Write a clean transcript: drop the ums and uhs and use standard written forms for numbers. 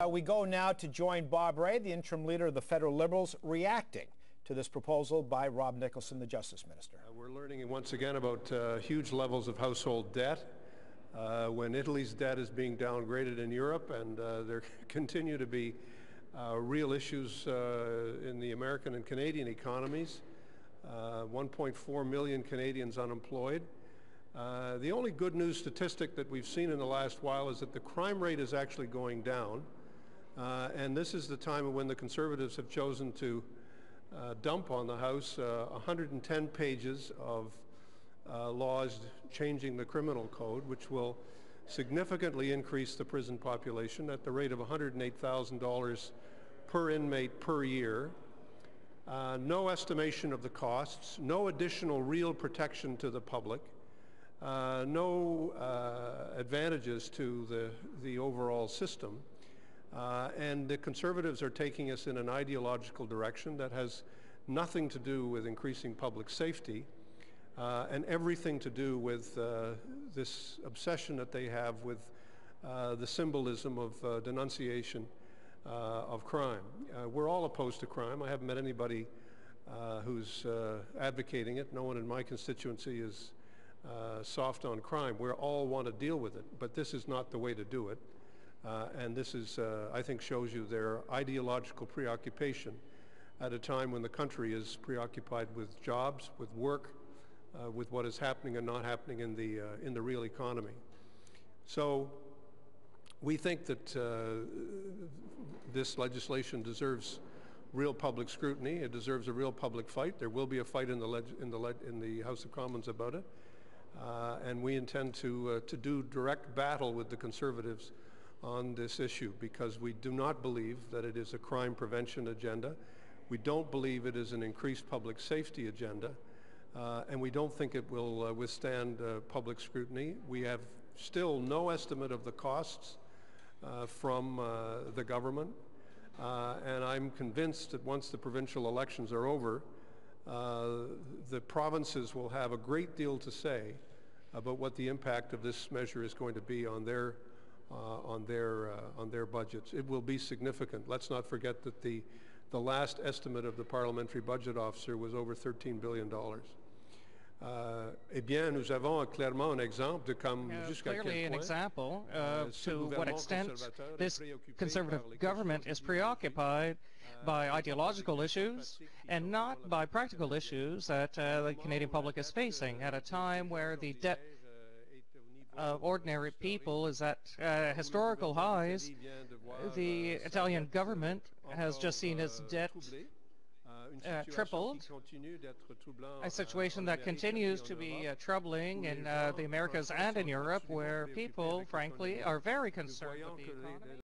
We go now to join Bob Rae, the interim leader of the federal Liberals, reacting to this proposal by Rob Nicholson, the Justice Minister. We're learning once again about huge levels of household debt. When Italy's debt is being downgraded in Europe, and there continue to be real issues in the American and Canadian economies. 1.4 million Canadians unemployed. The only good news statistic that we've seen in the last while is that the crime rate is actually going down. And this is the time when the Conservatives have chosen to dump on the House 110 pages of laws changing the criminal code, which will significantly increase the prison population at the rate of $108,000 per inmate per year. No estimation of the costs, no additional real protection to the public, no advantages to the overall system. And the Conservatives are taking us in an ideological direction that has nothing to do with increasing public safety and everything to do with this obsession that they have with the symbolism of denunciation of crime. We're all opposed to crime. I haven't met anybody who's advocating it. No one in my constituency is soft on crime. We all want to deal with it, but this is not the way to do it. And this is, I think, shows you their ideological preoccupation at a time when the country is preoccupied with jobs, with work, with what is happening and not happening in the real economy. So we think that this legislation deserves real public scrutiny. It deserves a real public fight. There will be a fight in the House of Commons about it, and we intend to do direct battle with the Conservatives on this issue, because we do not believe that it is a crime prevention agenda. We don't believe it is an increased public safety agenda, and we don't think it will withstand public scrutiny. We have still no estimate of the costs from the government, and I'm convinced that once the provincial elections are over, the provinces will have a great deal to say about what the impact of this measure is going to be on their budgets. It will be significant. Let's not forget that the last estimate of the parliamentary budget officer was over $13 billion. Eh bien, nous avons clairement un exemple de comme jusqu'à quel point an example to what extent this Conservative government is preoccupied by ideological issues and not by practical issues that the Canadian public is facing at a time where the debt of ordinary people is at historical highs. The Italian government has just seen its debt tripled, a situation that continues to be troubling in the Americas and in Europe, where people, frankly, are very concerned with the economy.